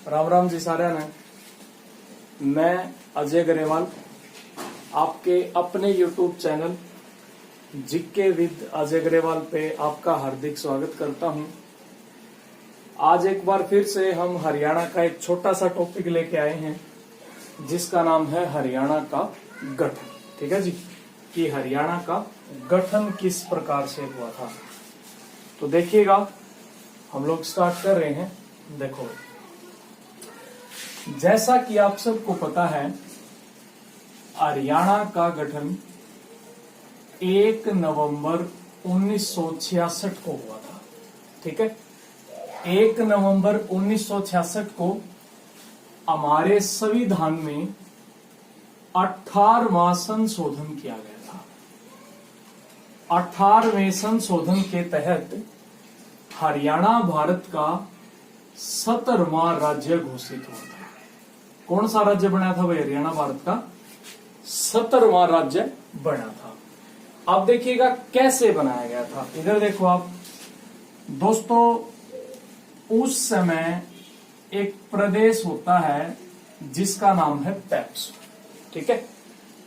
राम राम जी सारे ने। मैं अजय गरेवाल आपके अपने YouTube channel GK with Ajay Grewal पे आपका हार्दिक स्वागत करता हूं। आज एक बार फिर से हम हरियाणा का एक छोटा सा टॉपिक लेके आए हैं जिसका नाम है हरियाणा का गठन। ठीक है जी, कि हरियाणा का गठन किस प्रकार से हुआ था। तो देखिएगा, हम लोग स्टार्ट कर रहे हैं। देखो, जैसा कि आप सबको पता है, हरियाणा का गठन 1 नवंबर 1966 को हुआ था। ठीक है, 1 नवंबर 1966 को हमारे संविधान में 18वां संशोधन किया गया था। 18वें संशोधन के तहत हरियाणा भारत का 17वां राज्य घोषित हुआ था। कौन सा राज्य बना था भाई? हरियाणा भारत का 17वां राज्य बना था। अब देखिएगा कैसे बनाया गया था। इधर देखो आप दोस्तों, उस समय एक प्रदेश होता है जिसका नाम है पेप्सू। ठीक है,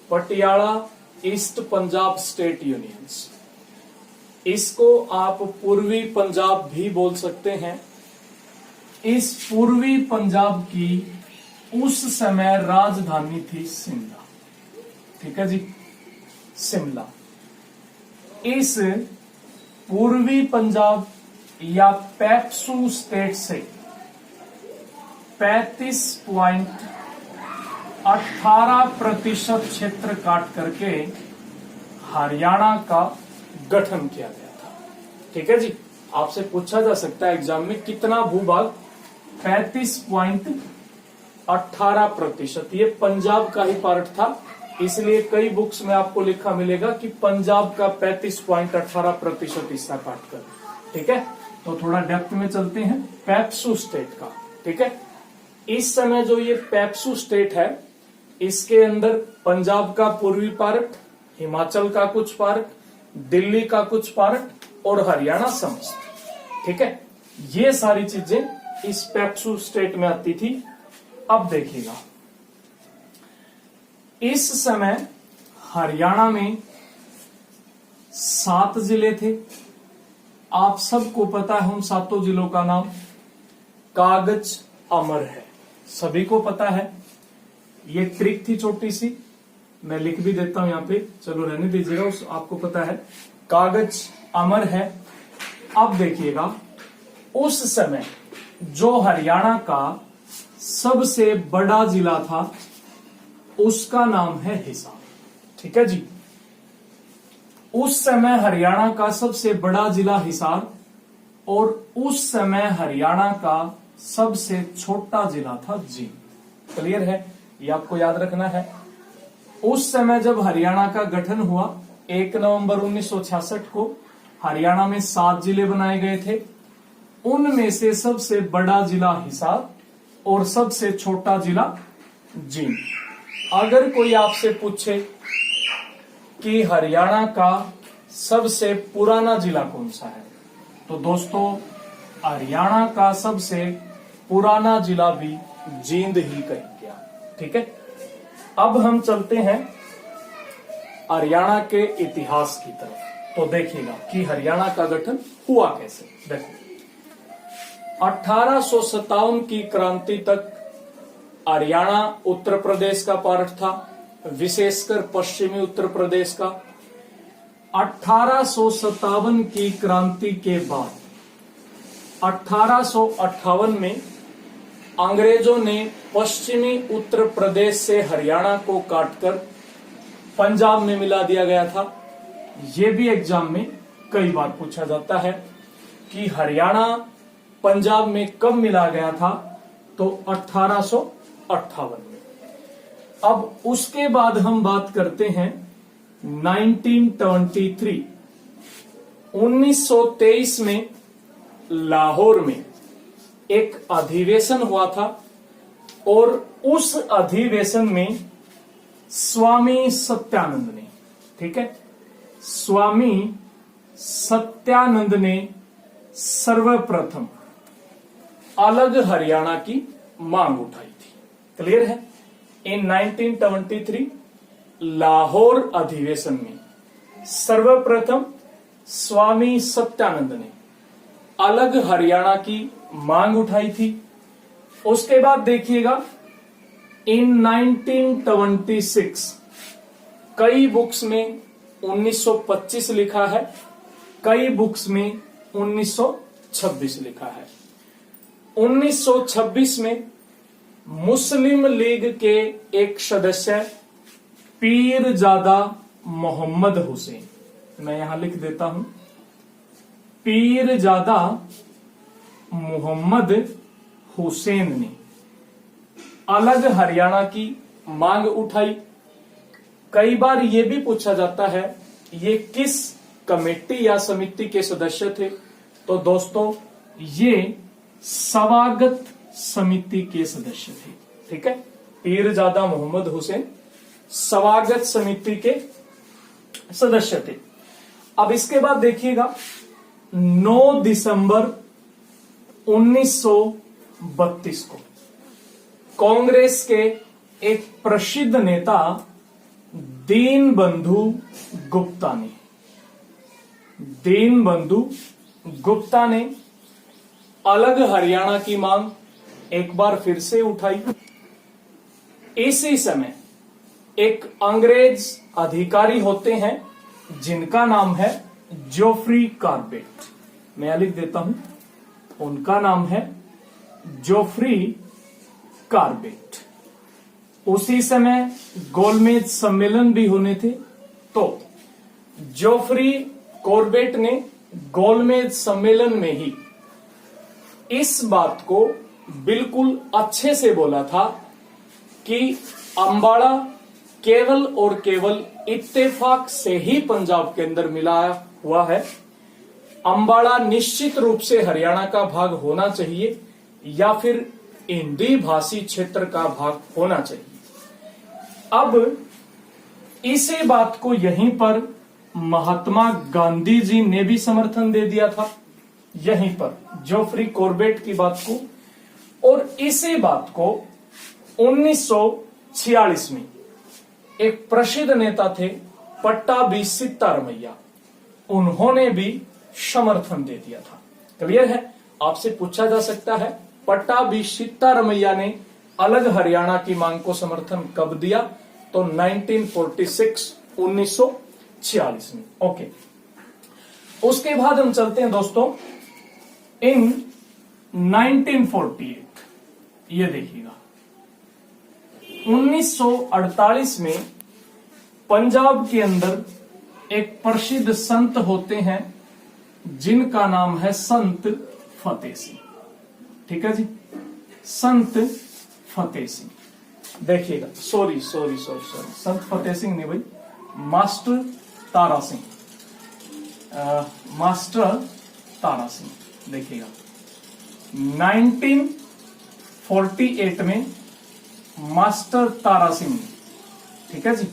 Patiala east Punjab state unions. इसको आप पूर्वी पंजाब भी बोल सकते हैं। इस पूर्वी पंजाब की उस समय राजधानी थी शिमला। ठीक है जी, शिमला। इस पूर्वी पंजाब या पेप्सू स्टेट से 35.18% क्षेत्र काट करके हरियाणा का गठन किया गया था। ठीक है जी, आपसे पूछा जा सकता है एग्जाम में कितना भूभाग? 35.18%। ये पंजाब का ही पार्ट था, इसलिए कई बुक्स में आपको लिखा मिलेगा कि पंजाब का 35.18% हिस्सा काटकर। ठीक है, तो थोड़ा डेप्थ में चलते हैं पेप्सू स्टेट का। ठीक है, इस समय जो ये पेप्सू स्टेट है, इसके अंदर पंजाब का पूर्वी पार्ट, हिमाचल का कुछ पार्ट, दिल्ली का कुछ पार्ट और हरियाणा समस्त। ठीक है, ये सारी चीजें इस पेप्सू स्टेट में आती थी। अब देखिएगा, इस समय हरियाणा में 7 जिले थे। आप सबको पता है उन 7 जिलों का नाम। कागज अमर है, सभी को पता है। ये ट्रिक थी छोटी सी, मैं लिख भी देता हूं यहां पे, चलो रहने दीजिएगा, उस आपको पता है कागज अमर है। अब देखिएगा, उस समय जो हरियाणा का सबसे बड़ा जिला था उसका नाम है हिसार। ठीक है जी, उस समय हरियाणा का सबसे बड़ा जिला हिसार और उस समय हरियाणा का सबसे छोटा जिला था जींद। क्लियर है? ये आपको याद रखना है। उस समय जब हरियाणा का गठन हुआ 1 नवंबर 1966 को, हरियाणा में 7 जिले बनाए गए थे। उनमें से सबसे बड़ा जिला हिसार और सबसे छोटा जिला जींद। अगर कोई आपसे पूछे कि हरियाणा का सबसे पुराना जिला कौन सा है, तो दोस्तों हरियाणा का सबसे पुराना जिला भी जींद ही कहा गया। ठीक है, अब हम चलते हैं हरियाणा के इतिहास की तरफ। तो देखिएगा कि हरियाणा का गठन हुआ कैसे। देखो, 1857 की क्रांति तक हरियाणा उत्तर प्रदेश का पार्ट था, विशेषकर पश्चिमी उत्तर प्रदेश का। 1857 की क्रांति के बाद 1858 में अंग्रेजों ने पश्चिमी उत्तर प्रदेश से हरियाणा को काटकर पंजाब में मिला दिया गया था। यह भी एग्जाम में कई बार पूछा जाता है कि हरियाणा पंजाब में कब मिला गया था, तो 1858 में। अब उसके बाद हम बात करते हैं 1923। 1923 में लाहौर में एक अधिवेशन हुआ था और उस अधिवेशन में स्वामी सत्यानंद ने, ठीक है, स्वामी सत्यानंद ने सर्वप्रथम अलग हरियाणा की मांग उठाई थी। क्लियर है? इन 1973 लाहौर अधिवेशन में सर्वप्रथम स्वामी सत्यानंद ने अलग हरियाणा की मांग उठाई थी। उसके बाद देखिएगा इन 1926 कई बुक्स में 1925 लिखा है, कई बुक्स में 1926 लिखा है। 1926 में मुस्लिम लीग के एक सदस्य पीरजादा मोहम्मद हुसैन, मैं यहां लिख देता हूं, पीरजादा मोहम्मद हुसैन ने अलग हरियाणा की मांग उठाई। कई बार यह भी पूछा जाता है ये किस कमेटी या समिति के सदस्य थे, तो दोस्तों ये स्वागत समिति के सदस्य थे। ठीक है, पीरजादा मोहम्मद हुसैन स्वागत समिति के सदस्य थे। अब इसके बाद देखिएगा 9 दिसंबर 1932 को कांग्रेस के एक प्रसिद्ध नेता दीनबंधु गुप्ता ने अलग हरियाणा की मांग एक बार फिर से उठाई। इसी समय एक अंग्रेज अधिकारी होते हैं जिनका नाम है जोफ्री कॉर्बेट, मैं लिख देता हूं, उनका नाम है जोफ्री कॉर्बेट। उसी समय गोलमेज सम्मेलन भी होने थे, तो जोफ्री कॉर्बेट ने गोलमेज सम्मेलन में ही इस बात को बिल्कुल अच्छे से बोला था कि अम्बाड़ा केवल और केवल इत्तेफाक से ही पंजाब के अंदर मिला हुआ है। अम्बाड़ा निश्चित रूप से हरियाणा का भाग होना चाहिए या फिर हिंदी भाषी क्षेत्र का भाग होना चाहिए। अब इसी बात को यहीं पर महात्मा गांधी जी ने भी समर्थन दे दिया था, यहीं पर जोफ्री कॉर्बेट की बात को। और इसी बात को 1946 में एक प्रसिद्ध नेता थे पट्टाभी सिद्धारमैया, उन्होंने भी समर्थन दे दिया था। क्लियर है? आपसे पूछा जा सकता है पट्टाभी सिद्धारमैया ने अलग हरियाणा की मांग को समर्थन कब दिया, तो 1946 में। ओके, उसके बाद हम चलते हैं दोस्तों इन 1948, ये देखिएगा 1948 में पंजाब के अंदर एक प्रसिद्ध संत होते हैं जिनका नाम है संत फतेह सिंह। ठीक है जी, संत फतेह सिंह। देखिएगा, सॉरी, संत फतेह सिंह नहीं भाई, मास्टर तारा सिंह, मास्टर तारा सिंह। देखिएगा 1948 में मास्टर तारा सिंह, ठीक है जी,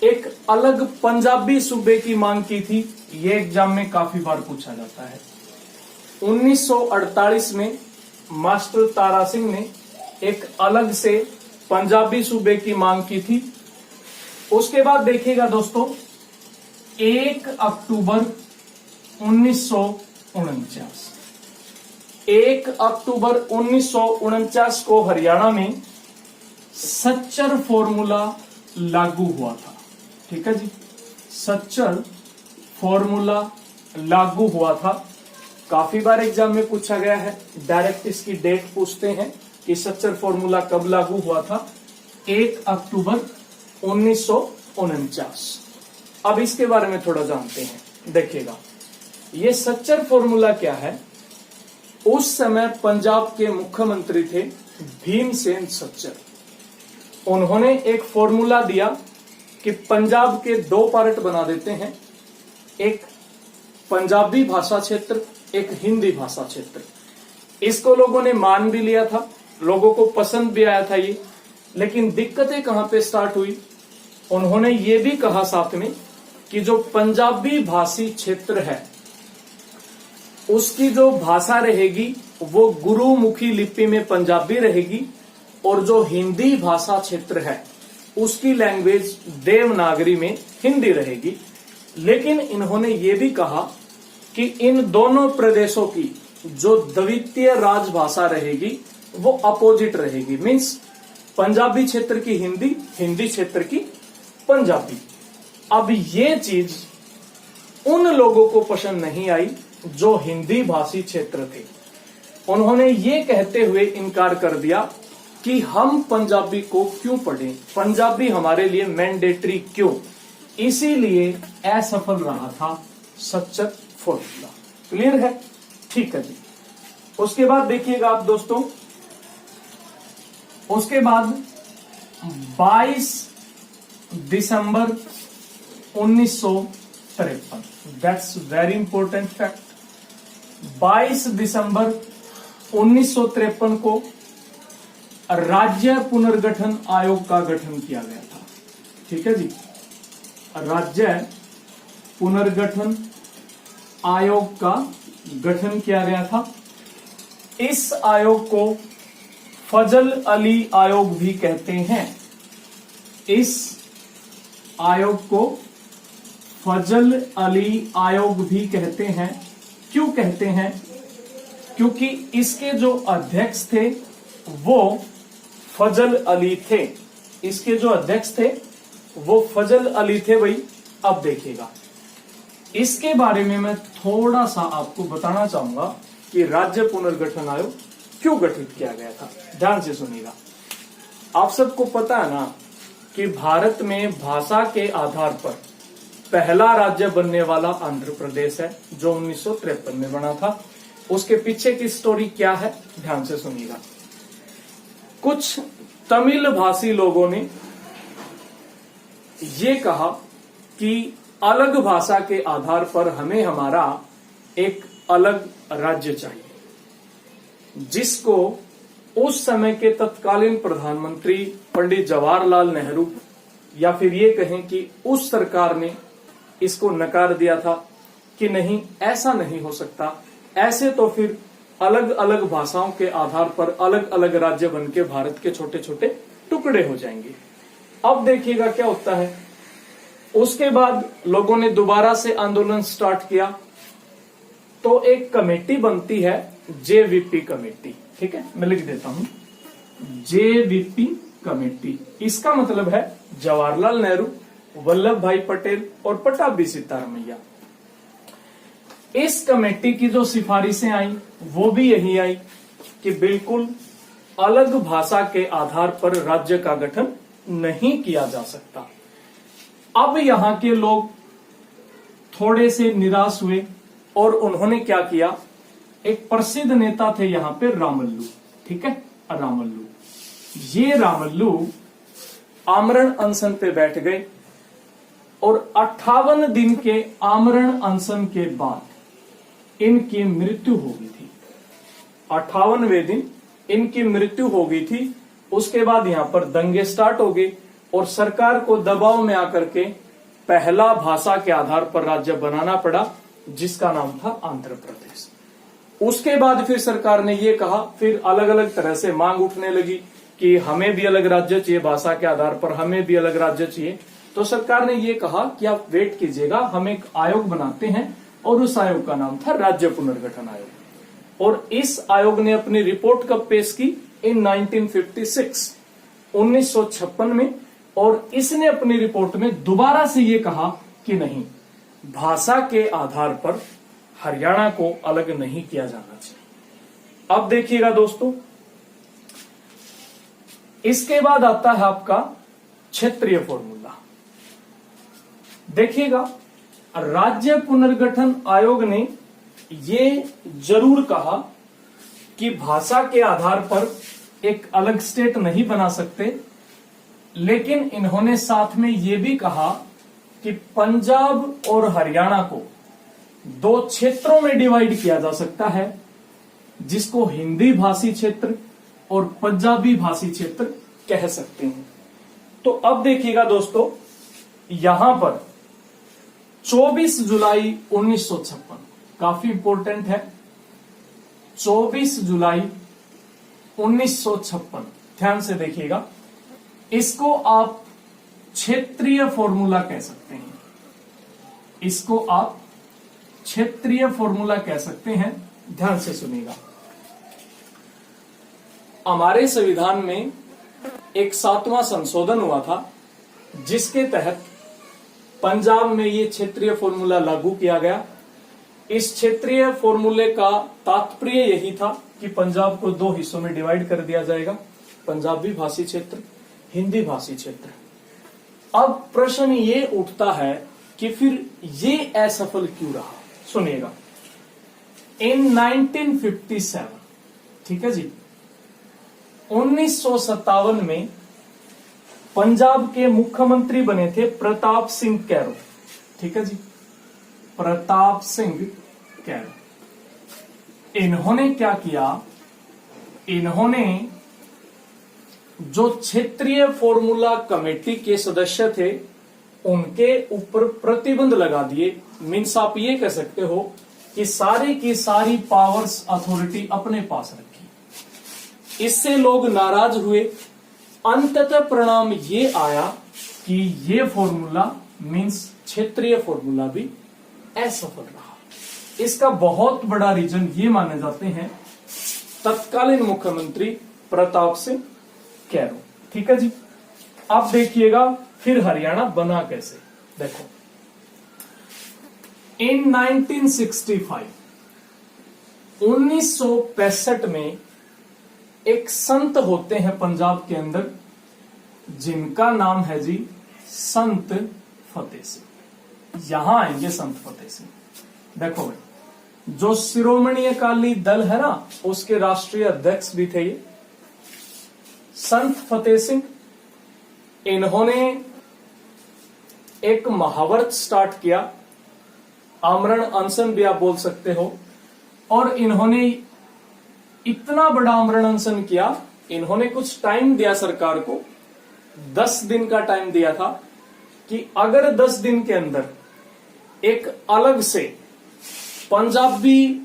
एक अलग पंजाबी सूबे की मांग की थी। ये एग्जाम में काफी बार पूछा जाता है। 1948 में मास्टर तारा सिंह ने एक अलग से पंजाबी सूबे की मांग की थी। उसके बाद देखिएगा दोस्तों 1 अक्टूबर 1949, 1 अक्टूबर 1949 को हरियाणा में सच्चर फॉर्मूला लागू हुआ था। ठीक है जी, सच्चर फॉर्मूला लागू हुआ था। काफी बार एग्जाम में पूछा गया है, डायरेक्ट इसकी डेट पूछते हैं कि सच्चर फॉर्मूला कब लागू हुआ था, 1 अक्टूबर 1949। अब इसके बारे में थोड़ा जानते हैं। देखिएगा, ये सच्चर फॉर्मूला क्या है। उस समय पंजाब के मुख्यमंत्री थे भीमसेन सच्चर। उन्होंने एक फॉर्मूला दिया कि पंजाब के 2 पार्ट बना देते हैं, एक पंजाबी भाषा क्षेत्र, एक हिंदी भाषा क्षेत्र। इसको लोगों ने मान भी लिया था, लोगों को पसंद भी आया था ये। लेकिन दिक्कतें कहां पे स्टार्ट हुई, उन्होंने ये भी कहा साथ में कि जो पंजाबी भाषी क्षेत्र है उसकी जो भाषा रहेगी वो गुरुमुखी लिपि में पंजाबी रहेगी और जो हिंदी भाषा क्षेत्र है उसकी लैंग्वेज देवनागरी में हिंदी रहेगी। लेकिन इन्होंने ये भी कहा कि इन दोनों प्रदेशों की जो द्वितीय राजभाषा रहेगी वो अपोजिट रहेगी, मीन्स पंजाबी क्षेत्र की हिंदी, हिंदी क्षेत्र की पंजाबी। अब ये चीज उन लोगों को पसंद नहीं आई जो हिंदी भाषी क्षेत्र थे। उन्होंने ये कहते हुए इनकार कर दिया कि हम पंजाबी को क्यों पढ़ें, पंजाबी हमारे लिए मैंडेटरी क्यों। इसीलिए असफल रहा था सच्चर फॉर्मूला। क्लियर है? ठीक है जी। उसके बाद देखिएगा आप दोस्तों, उसके बाद 22 दिसंबर 1953, दैट्स वेरी इंपॉर्टेंट फैक्ट। 22 दिसंबर 1953 को राज्य पुनर्गठन आयोग का गठन किया गया था। ठीक है जी, राज्य पुनर्गठन आयोग का गठन किया गया था। इस आयोग को फजल अली आयोग भी कहते हैं। इस आयोग को फजल अली आयोग भी कहते हैं। क्यों कहते हैं? क्योंकि इसके जो अध्यक्ष थे वो फजल अली थे। इसके जो अध्यक्ष थे वो फजल अली थे भाई। अब देखिएगा, इसके बारे में मैं थोड़ा सा आपको बताना चाहूंगा कि राज्य पुनर्गठन आयोग क्यों गठित किया गया था। ध्यान से सुनिएगा। आप सबको पता है ना कि भारत में भाषा के आधार पर पहला राज्य बनने वाला आंध्र प्रदेश है, जो 1953 में बना था। उसके पीछे की स्टोरी क्या है, ध्यान से सुनिएगा। कुछ तमिल भाषी लोगों ने ये कहा कि अलग भाषा के आधार पर हमें हमारा एक अलग राज्य चाहिए, जिसको उस समय के तत्कालीन प्रधानमंत्री पंडित जवाहरलाल नेहरू, या फिर ये कहें कि उस सरकार ने इसको नकार दिया था कि नहीं, ऐसा नहीं हो सकता। ऐसे तो फिर अलग अलग भाषाओं के आधार पर अलग अलग राज्य बन के भारत के छोटे छोटे टुकड़े हो जाएंगे। अब देखिएगा क्या होता है। उसके बाद लोगों ने दोबारा से आंदोलन स्टार्ट किया, तो एक कमेटी बनती है, जेवीपी कमेटी। ठीक है, मैं लिख देता हूं, जेवीपी कमेटी। इसका मतलब है जवाहरलाल नेहरू, वल्लभ भाई पटेल और पट्टाभी सीतारमैया। इस कमेटी की जो सिफारिशें आई वो भी यही आई कि बिल्कुल अलग भाषा के आधार पर राज्य का गठन नहीं किया जा सकता। अब यहां के लोग थोड़े से निराश हुए और उन्होंने क्या किया, एक प्रसिद्ध नेता थे यहां पे रामल्लू। ठीक है, रामल्लू। ये रामल्लू आमरण अनशन पे बैठ गए और 58 दिन के आमरण अनशन के बाद इनकी मृत्यु हो गई थी। 58वें दिन इनकी मृत्यु हो गई थी। उसके बाद यहां पर दंगे स्टार्ट हो गए और सरकार को दबाव में आकर के पहला भाषा के आधार पर राज्य बनाना पड़ा, जिसका नाम था आंध्र प्रदेश। उसके बाद फिर सरकार ने ये कहा, फिर अलग अलग तरह से मांग उठने लगी कि हमें भी अलग राज्य चाहिए, भाषा के आधार पर हमें भी अलग राज्य चाहिए। तो सरकार ने ये कहा कि आप वेट कीजिएगा, हम एक आयोग बनाते हैं, और उस आयोग का नाम था राज्य पुनर्गठन आयोग। और इस आयोग ने अपनी रिपोर्ट कब पेश की, इन 1956, 1956 में। और इसने अपनी रिपोर्ट में दोबारा से ये कहा कि नहीं, भाषा के आधार पर हरियाणा को अलग नहीं किया जाना चाहिए। अब देखिएगा दोस्तों, इसके बाद आता है आपका क्षेत्रीय फॉर्मूला। देखिएगा, राज्य पुनर्गठन आयोग ने ये जरूर कहा कि भाषा के आधार पर एक अलग स्टेट नहीं बना सकते, लेकिन इन्होंने साथ में ये भी कहा कि पंजाब और हरियाणा को दो क्षेत्रों में डिवाइड किया जा सकता है, जिसको हिंदी भाषी क्षेत्र और पंजाबी भाषी क्षेत्र कह सकते हैं। तो अब देखिएगा दोस्तों, यहां पर 24 जुलाई 1956 काफी इंपॉर्टेंट है। 24 जुलाई 1956। ध्यान से देखिएगा, इसको आप क्षेत्रीय फॉर्मूला कह सकते हैं, इसको आप क्षेत्रीय फॉर्मूला कह सकते हैं। ध्यान से सुनिएगा, हमारे संविधान में एक 7वां संशोधन हुआ था जिसके तहत पंजाब में ये क्षेत्रीय फॉर्मूला लागू किया गया। इस क्षेत्रीय फॉर्मूले का तात्पर्य यही था कि पंजाब को 2 हिस्सों में डिवाइड कर दिया जाएगा, पंजाबी भाषी क्षेत्र, हिंदी भाषी क्षेत्र। अब प्रश्न ये उठता है कि फिर ये असफल क्यों रहा। सुनिएगा, इन 1957, ठीक है जी, 1957 में पंजाब के मुख्यमंत्री बने थे प्रताप सिंह कैरो, ठीक है जी, प्रताप सिंह कैरो। इन्होंने क्या किया, इन्होंने जो क्षेत्रीय फॉर्मूला कमेटी के सदस्य थे उनके ऊपर प्रतिबंध लगा दिए। मीन्स आप ये कह सकते हो कि सारी की सारी पावर्स, अथॉरिटी अपने पास रखी। इससे लोग नाराज हुए। अंततः परिणाम ये आया कि ये फॉर्मूला मीन्स क्षेत्रीय फॉर्मूला भी असफल रहा। इसका बहुत बड़ा रीजन ये माने जाते हैं तत्कालीन मुख्यमंत्री प्रताप सिंह कैरो, ठीक है जी। अब देखिएगा फिर हरियाणा बना कैसे। देखो, इन 1965, 1965 में एक संत होते हैं पंजाब के अंदर जिनका नाम है जी संत फतेह सिंह। यहां आएंगे संत फतेह सिंह। देखो भाई, जो शिरोमणि अकाली दल है ना, उसके राष्ट्रीय अध्यक्ष भी थे ये संत फतेह सिंह। इन्होंने एक महाव्रत स्टार्ट किया, आमरण अनशन भी आप बोल सकते हो। और इन्होंने इतना बड़ा आमरण अनशन किया, इन्होंने कुछ टाइम दिया सरकार को, 10 दिन का टाइम दिया था कि अगर 10 दिन के अंदर एक अलग से पंजाबी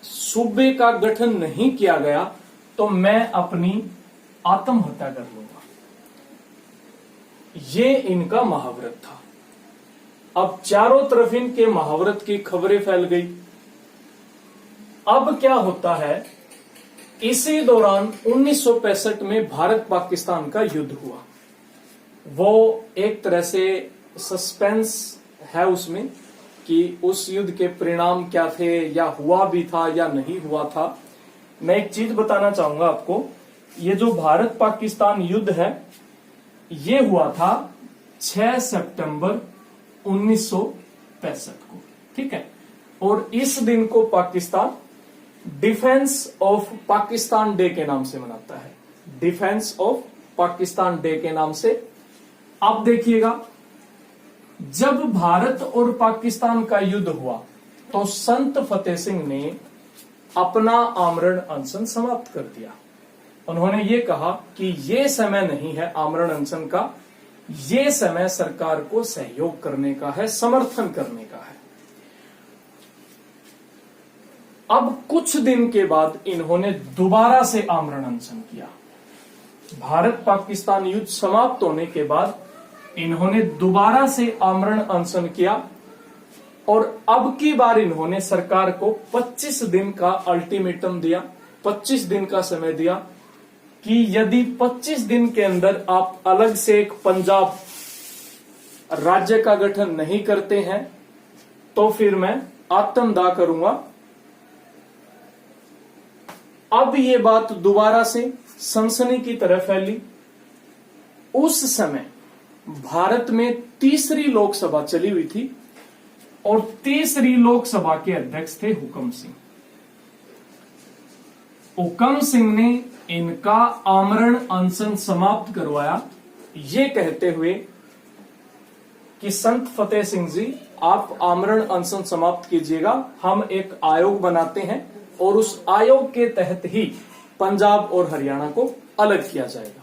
सूबे का गठन नहीं किया गया तो मैं अपनी आत्महत्या कर लूंगा। ये इनका महाव्रत था। अब चारों तरफ इनके महाव्रत की खबरें फैल गई। अब क्या होता है, इसी दौरान 1965 में भारत पाकिस्तान का युद्ध हुआ। वो एक तरह से सस्पेंस है उसमें कि उस युद्ध के परिणाम क्या थे, या हुआ भी था या नहीं हुआ था। मैं एक चीज बताना चाहूंगा आपको, ये जो भारत पाकिस्तान युद्ध है ये हुआ था 6 सितंबर 1965 को, ठीक है। और इस दिन को Pakistan defence of Pakistan day के नाम से मनाता है, डिफेंस ऑफ पाकिस्तान डे के नाम से। आप देखिएगा, जब भारत और पाकिस्तान का युद्ध हुआ तो संत फतेह सिंह ने अपना आमरण अनशन समाप्त कर दिया। उन्होंने ये कहा कि ये समय नहीं है आमरण अनशन का, ये समय सरकार को सहयोग करने का है, समर्थन करने का है। अब कुछ दिन के बाद इन्होंने दोबारा से आमरण अनशन किया। भारत पाकिस्तान युद्ध समाप्त होने के बाद इन्होंने दोबारा से आमरण अनशन किया और अब की बार इन्होंने सरकार को 25 दिन का अल्टीमेटम दिया, 25 दिन का समय दिया कि यदि 25 दिन के अंदर आप अलग से एक पंजाब राज्य का गठन नहीं करते हैं तो फिर मैं आत्मदाह करूंगा। अब ये बात दोबारा से सनसनी की तरह फैली। उस समय भारत में तीसरी लोकसभा चली हुई थी और तीसरी लोकसभा के अध्यक्ष थे हुकम सिंह। हुकम सिंह ने इनका आमरण अनशन समाप्त करवाया, ये कहते हुए कि संत फतेह सिंह जी आप आमरण अनशन समाप्त कीजिएगा, हम एक आयोग बनाते हैं और उस आयोग के तहत ही पंजाब और हरियाणा को अलग किया जाएगा।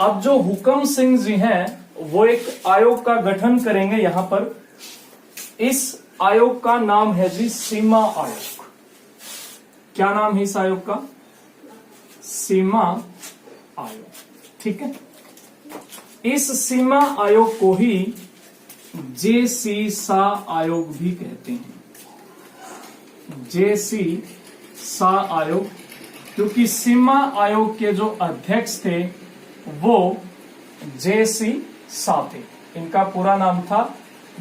अब जो हुकम सिंह जी हैं वो एक आयोग का गठन करेंगे। यहां पर इस आयोग का नाम है जी सीमा आयोग। क्या नाम है इस आयोग का? सीमा आयोग। ठीक है, इस सीमा आयोग को ही जेसी सा आयोग भी कहते हैं। जेसी सा आयोग, क्योंकि सीमा आयोग के जो अध्यक्ष थे वो जेसी सा थे। इनका पूरा नाम था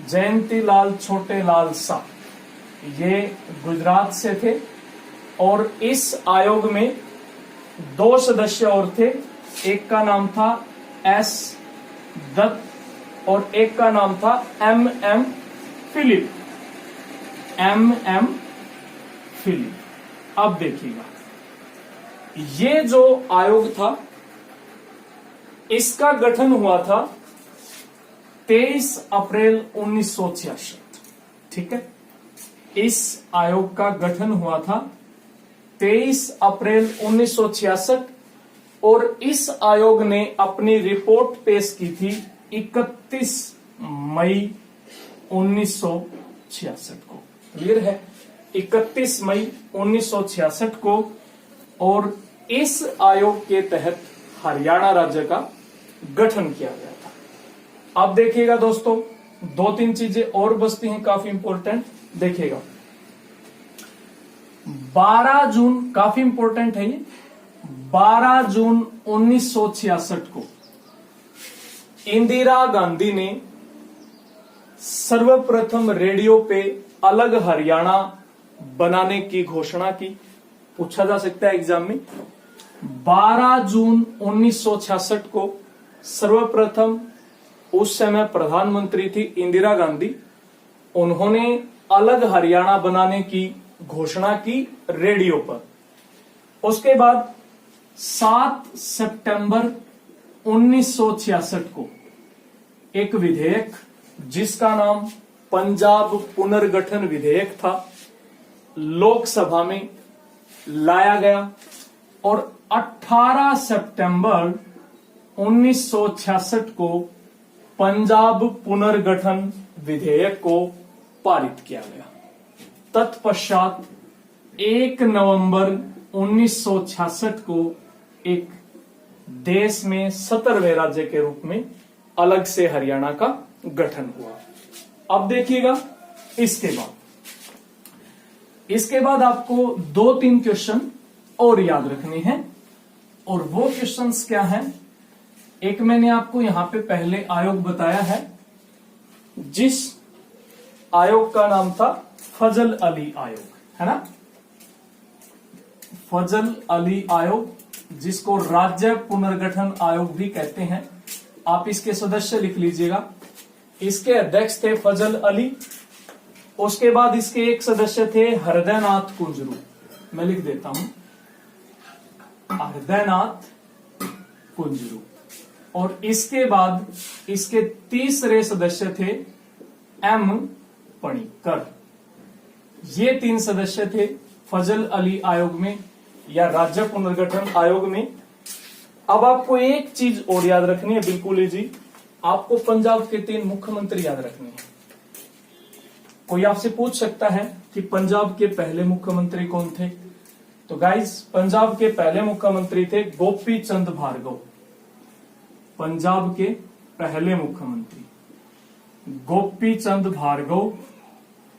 जयंतीलाल छोटेलाल सा। ये गुजरात से थे और इस आयोग में 2 सदस्य और थे। एक का नाम था एस दत्त और एक का नाम था एम फिलिप। M Philip. अब देखिएगा, ये जो आयोग था इसका गठन हुआ था 23 अप्रैल 1966। ठीक है, इस आयोग का गठन हुआ था 23 अप्रैल 1966 और इस आयोग ने अपनी रिपोर्ट पेश की थी 31 मई 1966 को। क्लियर है? 31 मई 1966 को। और इस आयोग के तहत हरियाणा राज्य का गठन किया गया था। अब देखिएगा दोस्तों, 2-3 चीजें और बचती हैं काफी इंपॉर्टेंट। देखिएगा 12 जून, काफी इंपॉर्टेंट है ये, 12 जून 1966 को इंदिरा गांधी ने सर्वप्रथम रेडियो पे अलग हरियाणा बनाने की घोषणा की। पूछा जा सकता है एग्जाम में। 12 जून 1966 को सर्वप्रथम, उस समय प्रधानमंत्री थी इंदिरा गांधी, उन्होंने अलग हरियाणा बनाने की घोषणा की रेडियो पर। उसके बाद 7 सितंबर 1966 को एक विधेयक जिसका नाम पंजाब पुनर्गठन विधेयक था, लोकसभा में लाया गया और 18 सितंबर 1966 को पंजाब पुनर्गठन विधेयक को पारित किया गया। तत्पश्चात 1 नवंबर 1966 को एक देश में 17वें राज्य के रूप में अलग से हरियाणा का गठन हुआ। अब देखिएगा, इसके बाद आपको 2-3 क्वेश्चन और याद रखने हैं। और वो क्वेश्चंस क्या हैं? एक मैंने आपको यहां पे पहले आयोग बताया है, जिस आयोग का नाम था फजल अली आयोग, है ना? फजल अली आयोग, जिसको राज्य पुनर्गठन आयोग भी कहते हैं। आप इसके सदस्य लिख लीजिएगा। इसके अध्यक्ष थे फजल अली। उसके बाद इसके एक सदस्य थे हृदयनाथ कुंजरू। मैं लिख देता हूं, हृदयनाथ कुंजरू। और इसके बाद इसके तीसरे सदस्य थे एम पणिक्कर। ये 3 सदस्य थे फजल अली आयोग में या राज्य पुनर्गठन आयोग में। अब आपको एक चीज और याद रखनी है, बिल्कुल इजी। आपको पंजाब के 3 मुख्यमंत्री याद रखने हैं। कोई आपसे पूछ सकता है कि पंजाब के पहले मुख्यमंत्री कौन थे? तो गाइस, पंजाब के पहले मुख्यमंत्री थे गोपी चंद भार्गव। पंजाब के पहले मुख्यमंत्री गोपी चंद भार्गव।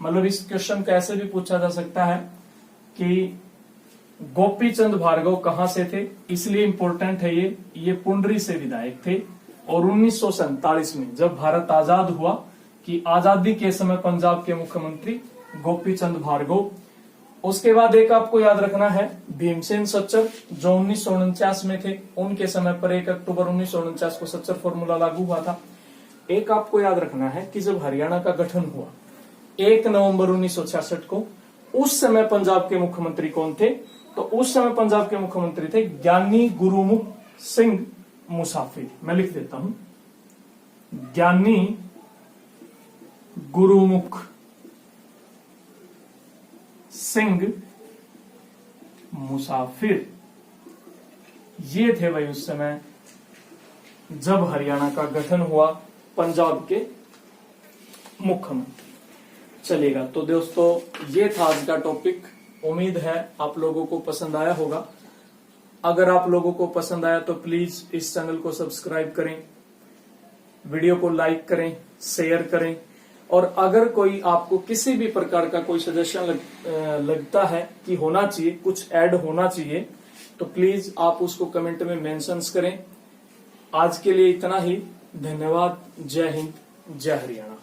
मतलब इस क्वेश्चन का ऐसे भी पूछा जा सकता है कि गोपी चंद भार्गव कहां से थे, इसलिए इंपॉर्टेंट है ये पुंडरी से विधायक थे। और 1947 में जब भारत आजाद हुआ, कि आजादी के समय पंजाब के मुख्यमंत्री गोपी चंद भार्गव। उसके बाद एक आपको याद रखना है भीमसेन सच्चर, जो 1949 में थे। उनके समय पर 1 अक्टूबर 1949 को सच्चर फॉर्मूला लागू हुआ था। एक आपको याद रखना है कि जब हरियाणा का गठन हुआ 1 नवंबर 1966 को, उस समय पंजाब के मुख्यमंत्री कौन थे? तो उस समय पंजाब के मुख्यमंत्री थे ज्ञानी गुरुमुख सिंह मुसाफिर। मैं लिख देता हूं, ज्ञानी गुरुमुख सिंह मुसाफिर। ये थे भाई उस समय जब हरियाणा का गठन हुआ पंजाब के मुख्यमंत्री। चलेगा। तो दोस्तों ये था आज का टॉपिक। उम्मीद है आप लोगों को पसंद आया होगा। अगर आप लोगों को पसंद आया तो प्लीज इस चैनल को सब्सक्राइब करें, वीडियो को लाइक करें, शेयर करें, और अगर कोई आपको किसी भी प्रकार का कोई सजेशन लगता है कि होना चाहिए, कुछ ऐड होना चाहिए, तो प्लीज आप उसको कमेंट में मेंशन करें। आज के लिए इतना ही। धन्यवाद। जय हिंद, जय हरियाणा।